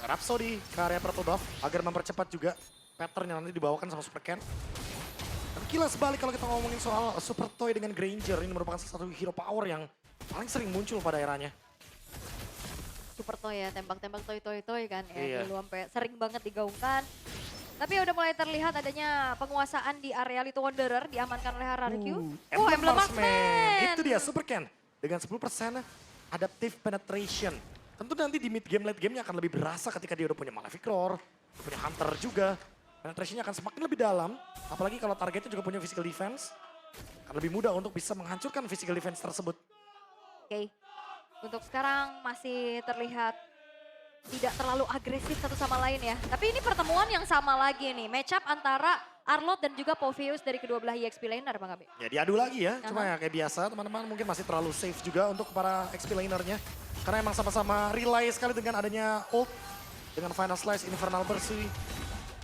Rhapsody ke area purple buff agar mempercepat juga pattern yang nanti dibawakan sama Super Ken. Dan kilas balik kalau kita ngomongin soal Super Toy dengan Granger, ini merupakan salah satu hero power yang paling sering muncul pada eranya. Super toy ya, tembak-tembak toy kan ya. Iya. Dulu sampai sering banget digaungkan. Tapi udah mulai terlihat adanya penguasaan di area Little Wanderer, diamankan oleh RRQ. Emblem Marksman. Itu dia Super Ken dengan 10% adaptive penetration. Tentu nanti di mid game, late game-nya akan lebih berasa ketika dia udah punya Malefic Roar, punya Hunter juga. Penetrationnya akan semakin lebih dalam, apalagi kalau targetnya juga punya physical defense. Akan lebih mudah untuk bisa menghancurkan physical defense tersebut. Oke, untuk sekarang masih terlihat tidak terlalu agresif satu sama lain ya. Tapi ini pertemuan yang sama lagi nih, match up antara Arlott dan juga Povius dari kedua belah EXP laner Bang Abe. Ya diadu lagi ya, cuma ya kayak biasa teman-teman mungkin masih terlalu safe juga untuk para XP lanernya. Karena emang sama-sama rely sekali dengan adanya ult, dengan Final Slice, Infernal Burst.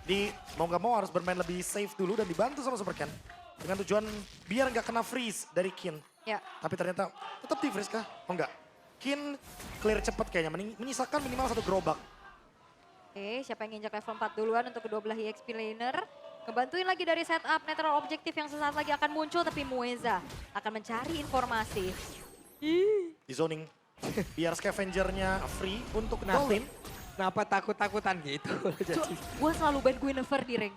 Di mau gak mau harus bermain lebih safe dulu dan dibantu sama Super Ken. Dengan tujuan biar nggak kena freeze dari Kin. Ya. Tapi ternyata tetap di freeze kah? Oh enggak. Kin clear cepat kayaknya, menyisakan minimal 1 gerobak. Oke, siapa yang nginjak level 4 duluan untuk kedua belah EXP laner. Kebantuin lagi dari setup netral objektif yang sesaat lagi akan muncul, tapi Mueza akan mencari informasi. Di zoning. Biar scavengernya free untuk Dolin. Kenapa takut-takutan gitu? Jadi Gue selalu ban Guinevere di ring.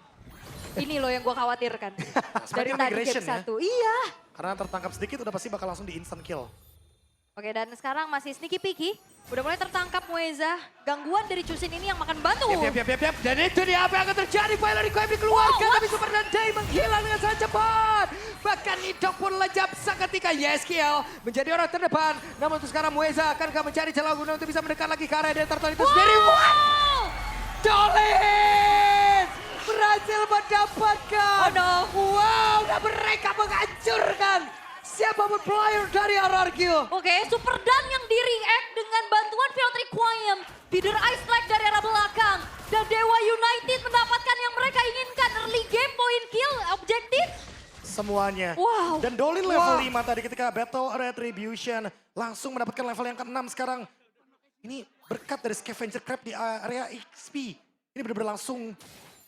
Ini loh yang gue khawatirkan. Dari Semakin tadi migration game ya. 1. Iya. Karena tertangkap sedikit udah pasti bakal langsung di instant kill. Oke, dan sekarang masih sneaky peeky. Udah mulai tertangkap Mueza. Gangguan dari Chusin ini yang makan bantu. Yap. Dan itu dia apa yang akan terjadi. Pilot Requiem dikeluarkan. Tapi Super dan Day menghilang dengan sangat cepat. Bahkan Nidok pun lejap seketika. Yes, kill. Menjadi orang terdepan. Namun untuk sekarang Mueza akankah mencari celah guna untuk bisa mendekat lagi ke area Dentarton itu sendiri. What? Dolin! Berhasil mendapatkan. Oh no. Wow, dan mereka menghancurkan siapapun player dari RRQ. Oke, Super Dan yang di-react dengan bantuan Field Requiem. Feeder Ice Strike dari arah belakang. Dan Dewa United mendapatkan yang mereka inginkan. Early game, point kill, objektif. Semuanya. Wow. Dan Dolin level 5 tadi ketika Battle Retribution. Langsung mendapatkan level yang ke-6 sekarang. Ini berkat dari Scavenger Crab di area XP. Ini benar-benar langsung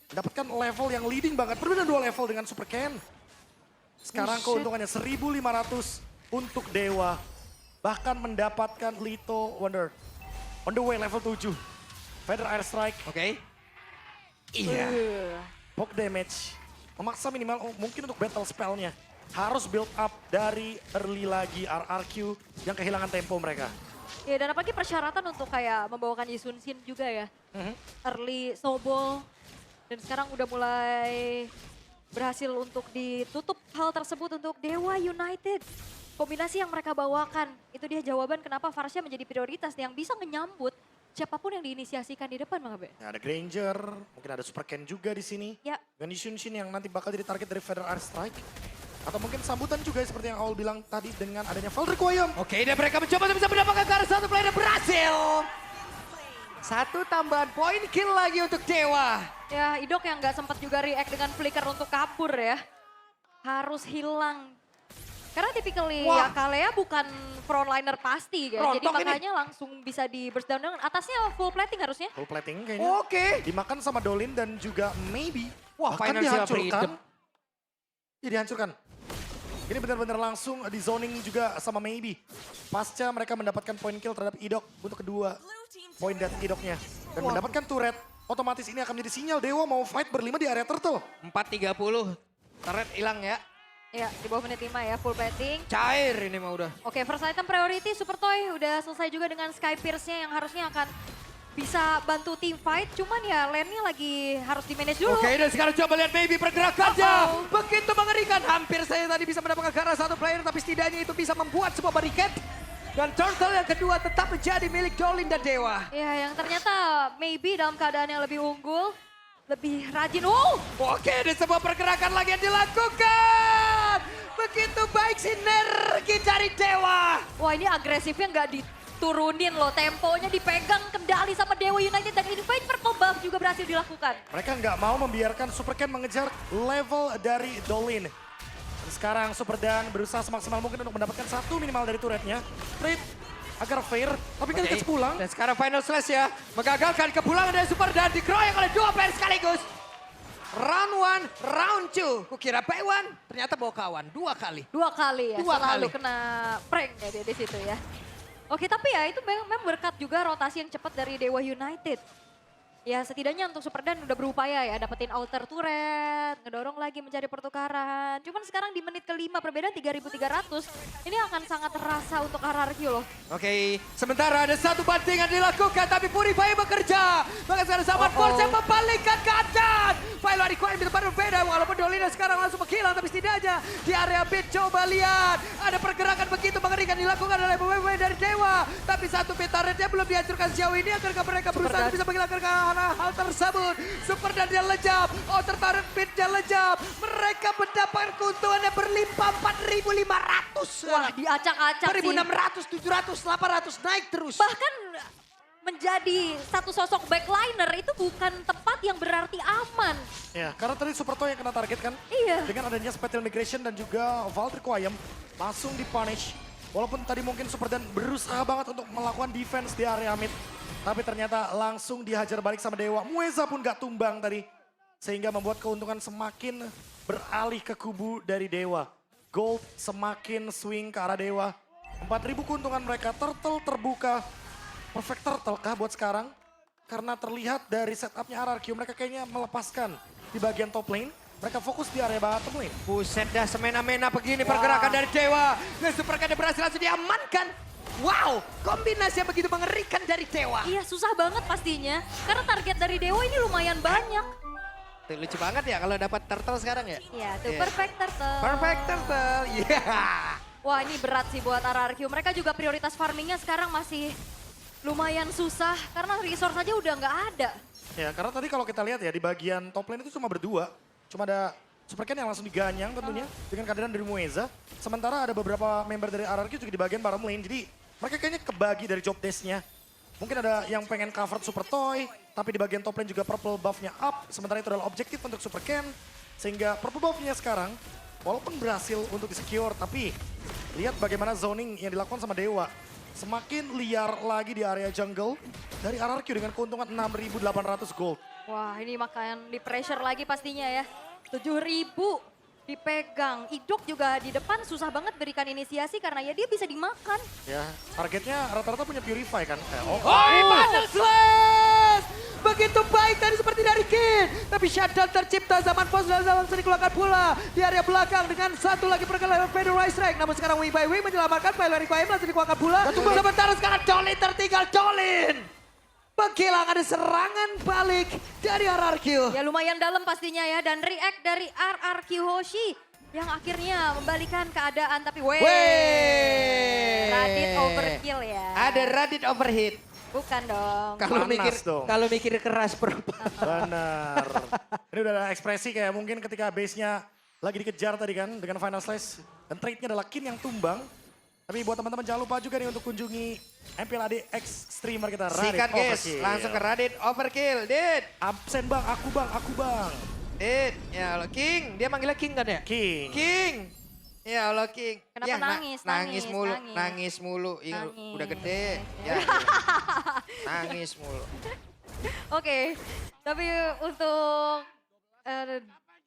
mendapatkan level yang leading banget. Benar-benar 2 level dengan Super Ken. Sekarang keuntungannya 1.500 untuk Dewa. Bahkan mendapatkan Little Wonder. On the way level 7. Feather Air Strike. Oke. Iya. Poke damage. Memaksa minimal mungkin untuk battle spellnya. Harus build up dari early lagi RRQ yang kehilangan tempo mereka. Ya, dan apalagi persyaratan untuk kayak membawakan Yisun Shin juga ya. Early snowball. Dan sekarang udah mulai berhasil untuk ditutup hal tersebut untuk Dewa United. Kombinasi yang mereka bawakan, itu dia jawaban kenapa Varsha menjadi prioritas yang bisa menyambut siapapun yang diinisiasikan di depan Bang Abe. Nah, ada Granger, mungkin ada Super Ken juga di sini. Ya. Dengan Yisun Shin yang nanti bakal jadi target dari Feather Air Strike. Atau mungkin sambutan juga seperti yang Aul bilang tadi dengan adanya Field Requiem. Oke, dan mereka mencoba untuk bisa mendapatkan ke arah satu player berhasil. Satu tambahan poin kill lagi untuk Dewa. Ya, Idok yang nggak sempat juga react dengan flicker untuk kabur ya. Harus hilang. Karena typically ya Kalea bukan frontliner pasti ya. Jadi Rontok ini. makanya langsung bisa di burst down dengan atasnya full plating harusnya. Full plating kayaknya. Oke. Dimakan sama Dolin dan juga Maybe. Wah, Bahkan financial dihancurkan. freedom. Iya dihancurkan. Ini benar-benar langsung di zoning juga sama Maybe. Pasca mereka mendapatkan point kill terhadap Idok untuk kedua poin dari Idoknya. Dan mendapatkan turret, otomatis ini akan menjadi sinyal Dewa mau fight berlima di area turtle. 4.30. Turret hilang ya. Ya, di bawah menit 5 ya, full plating. Cair ini mah udah. Oke, first item priority Super Toy udah selesai juga dengan Sky Pierce-nya yang harusnya akan bisa bantu team fight. Cuman ya lane-nya lagi harus di-manage dulu. Oke, dan sekarang coba lihat Maybe pergerakannya. Begitu mengerikan. Hampir saya tadi bisa mendapatkan ke arah satu player, tapi setidaknya itu bisa membuat sebuah barricade. Dan turtle yang kedua tetap menjadi milik Dolin dan Dewa. Ya, yang ternyata maybe dalam keadaan yang lebih unggul, lebih rajin. Oke, ada sebuah pergerakan lagi yang dilakukan. Begitu baik sinergi dari Dewa. Wah, ini agresifnya nggak diturunin loh. Temponya dipegang kendali sama Dewa United dan invite purple buff juga berhasil dilakukan. Mereka nggak mau membiarkan Super Ken mengejar level dari Dolin. Sekarang Super Dan berusaha semaksimal mungkin untuk mendapatkan satu minimal dari turretnya. Trip agar fair. Tapi kan catch pulang. Dan sekarang final slash ya. Mengagalkan kepulangan dari Super dan dikeroyok oleh dua player sekaligus. Round 1, round 2. Kukira P1, ternyata bawa kawan. Dua kali. Dua kali ya, Dua selalu kali. kena prank ya dia di situ ya. Oke, tapi ya itu memang berkat juga rotasi yang cepat dari Dewa United. Ya setidaknya untuk Super Dan udah berupaya ya dapetin outer turret, ngedorong lagi mencari pertukaran. Cuman sekarang di menit kelima perbedaan 3.300, ini akan sangat terasa untuk RRQ loh. Oke, sementara ada satu bantingan dilakukan tapi Purify bekerja. Maka sekarang Zaman Force yang membalikkan keadaan. Final Requiem di tempat berbeda walaupun Dolina sekarang langsung menghilang tapi setidaknya di area bit coba lihat. Ada pergerakan begitu mengerikan dilakukan oleh pemain dari Dewa. Tapi satu bit turretnya belum dihancurkan sejauh ini agar mereka berusaha bisa menghilangkan hal tersebut. Super dan dia lejap, outer turret bitnya lejap. Mereka mendapatkan keuntungan yang berlimpah 4.500. Wah diacak-acak sih. 4.600, 700, 800 naik terus. Bahkan menjadi satu sosok backliner itu bukan tempat yang berarti aman. Ya, karena tadi Super Toy yang kena target kan. Iya. Dengan adanya Spatial Migration dan juga Vault Requiem langsung dipunish. Walaupun tadi mungkin Super Dan berusaha banget untuk melakukan defense di area mid. Tapi ternyata langsung dihajar balik sama Dewa. Mueza pun gak tumbang tadi. Sehingga membuat keuntungan semakin beralih ke kubu dari Dewa. Gold semakin swing ke arah Dewa. 4.000 keuntungan mereka, turtle terbuka. Perfect turtle kah buat sekarang? Karena terlihat dari setupnya RRQ, mereka kayaknya melepaskan di bagian top lane. Mereka fokus di area bottom lane. Buset dah semena-mena begini pergerakan dari Dewa. Dan Super Kade berhasil langsung diamankan. Wow, kombinasi yang begitu mengerikan dari Dewa. Iya susah banget pastinya. Karena target dari Dewa ini lumayan banyak. Tuh, lucu banget ya kalau dapat turtle sekarang ya. Iya tuh Iya. perfect turtle. Perfect turtle, iya. Wah ini berat sih buat RRQ. Mereka juga prioritas farmingnya sekarang masih lumayan susah. Karena resource aja udah nggak ada. Ya, karena tadi kalau kita lihat ya di bagian top lane itu cuma berdua. Cuma ada Super Ken yang langsung diganyang tentunya dengan kehadiran dari Mueza. Sementara ada beberapa member dari RRQ juga di bagian bottom lane. Jadi mereka kayaknya kebagi dari job desk-nya. Mungkin ada yang pengen cover Super Toy, tapi di bagian top lane juga purple buff-nya up. Sementara itu adalah objektif untuk Super Ken. Sehingga purple buff-nya sekarang, walaupun berhasil untuk di-secure, tapi lihat bagaimana zoning yang dilakukan sama Dewa. Semakin liar lagi di area jungle dari RRQ dengan keuntungan 6.800 gold. Wah ini makan di pressure lagi pastinya ya. 7.000 dipegang. Idok juga di depan susah banget berikan inisiasi karena ya dia bisa dimakan. Ya, targetnya rata-rata punya Purify kan. Oh, Final Slash! Begitu baik tadi seperti dari Kin. Tapi shutdown tercipta Zaman Force dan langsung dikeluarkan pula. Di area belakang dengan satu lagi pergelaran Feder Rise Strike. Namun sekarang Wing by Wing menyelamatkan Final Requiem langsung dikeluarkan pula. Sementara sekarang Dolin tertinggal. Dolin! Penghilangan serangan balik dari RRQ. Ya lumayan dalam pastinya ya. Dan react dari RRQ Hoshi. Yang akhirnya membalikan keadaan. Tapi Radit overkill ya. Ada Radit overhit. Bukan dong. Kalau Panas mikir dong. kalau mikir keras bro. Benar. Ini udah ada ekspresi kayak mungkin ketika base-nya lagi dikejar tadi kan dengan Final Slash. Dan trade-nya adalah Kin yang tumbang. Tapi buat teman-teman jangan lupa juga nih untuk kunjungi MPLAD X streamer kita Radit Sikat guys, Overkill. langsung ke Radit overkill. Dit, Absen bang, aku bang. Dit. Ya Allah, King. Dia manggilnya King kan ya? King. King. Ya Allah, King. Kenapa Ya, nangis, nangis mulu, nangis. nangis mulu. Iya, Nangis. udah gede. Ya. Nangis mulu. Oke, tapi untuk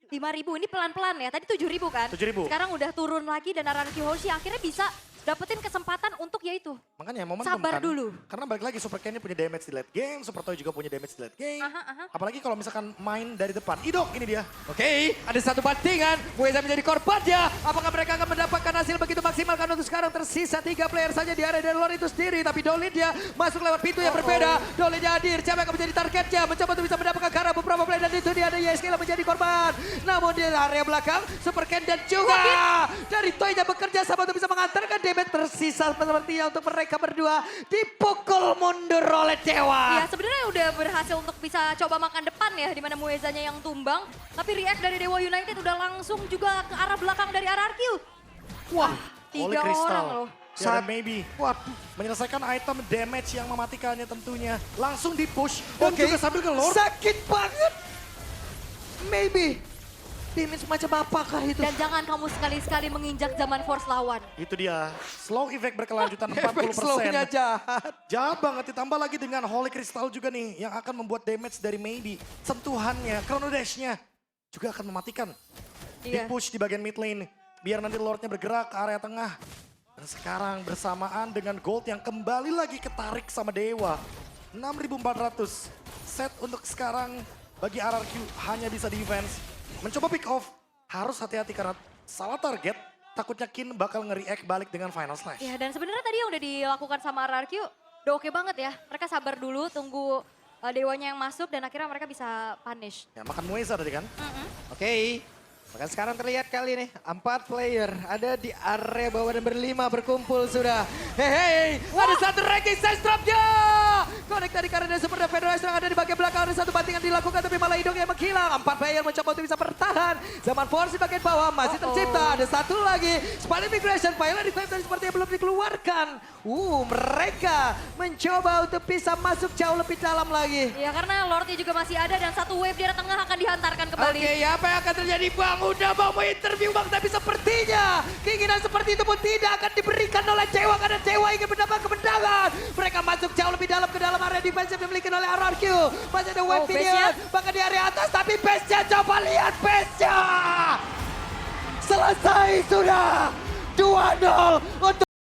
5.000 ini pelan-pelan ya. Tadi 7.000 kan? 7.000. Sekarang udah turun lagi dan RRQ Hoshi akhirnya bisa dapetin kesempatan untuk yaitu. Makanya momentum Sabar kan. dulu. Karena balik lagi Super Ken punya damage di late game, Super Toy juga punya damage di late game. Apalagi kalau misalkan main dari depan. Idok ini dia. Oke, ada satu bantingan. Mueza menjadi korbannya. Apakah mereka akan mendapatkan hasil begitu maksimal? Karena untuk sekarang tersisa 3 player saja di area dari luar itu sendiri. Tapi Dolin dia masuk lewat pintu yang berbeda. Dolin dia hadir. Siapa yang akan menjadi targetnya? Mencoba untuk bisa mendapatkan karena beberapa player dan itu dia ada YSK yang menjadi korban. Namun di area belakang, Super Ken dan juga dari Toy-nya bekerja sama untuk bisa mengantarkan damage tersisa sepertinya untuk mereka berdua. Dipukul mundur oleh Dewa. Ya sebenarnya udah berhasil untuk bisa coba makan depan ya. Dimana Muezanya yang tumbang. Tapi react dari Dewa United udah langsung juga ke arah belakang dari RRQ. Wah, Holy 3 Crystal. orang loh. Ya, dan maybe. Waduh. Menyelesaikan item damage yang mematikannya tentunya. Langsung di push dan Oke. juga sambil ngelor. Sakit banget. Maybe. Damage macam apakah itu? Dan jangan kamu sekali-sekali menginjak zaman Force lawan. Itu dia, slow effect berkelanjutan 40%. Efek slownya jahat. Jahat banget, ditambah lagi dengan Holy Crystal juga nih yang akan membuat damage dari Maybe. Sentuhannya, Chrono Dash-nya juga akan mematikan. Di Iya. push di bagian mid lane, biar nanti Lordnya bergerak ke area tengah. Dan sekarang bersamaan dengan Gold yang kembali lagi ketarik sama Dewa. 6.400, set untuk sekarang bagi RRQ hanya bisa defense. Mencoba pick off, harus hati-hati karena salah target. Takutnya Kin bakal nge-react balik dengan Final Slash. Ya, dan sebenarnya tadi yang udah dilakukan sama RRQ udah oke banget ya. Mereka sabar dulu, tunggu Dewanya yang masuk dan akhirnya mereka bisa punish. Ya, makan Mueza tadi kan. Oke. Bahkan sekarang terlihat kali nih, 4 player ada di area bawah dan berlima berkumpul sudah. Hei, ada satu ranking size dropnya. Connect tadi karena Super Federation yang ada di bagian belakang. Ada satu bantingan dilakukan tapi malah hidung yang menghilang. 4 player mencoba untuk bisa bertahan. Zaman Force di bagian bawah masih tercipta. Ada satu lagi. Spine Migration, Pilot Revive tadi sepertinya belum dikeluarkan. Mereka mencoba untuk bisa masuk jauh lebih dalam lagi. Ya, karena Lordnya juga masih ada dan satu wave di arah tengah akan dihantarkan kembali. Oke, apa yang akan terjadi Bang? Udah mau interview Bang, tapi sepertinya keinginan seperti itu pun tidak akan diberikan oleh Cewa karena Cewa ingin mendapat kemenangan. Mereka masuk jauh lebih dalam ke dalam area defense yang dimiliki oleh RRQ. Masih ada wave minion, bahkan di area atas, tapi base-nya coba lihat base-nya. Selesai sudah 2-0 untuk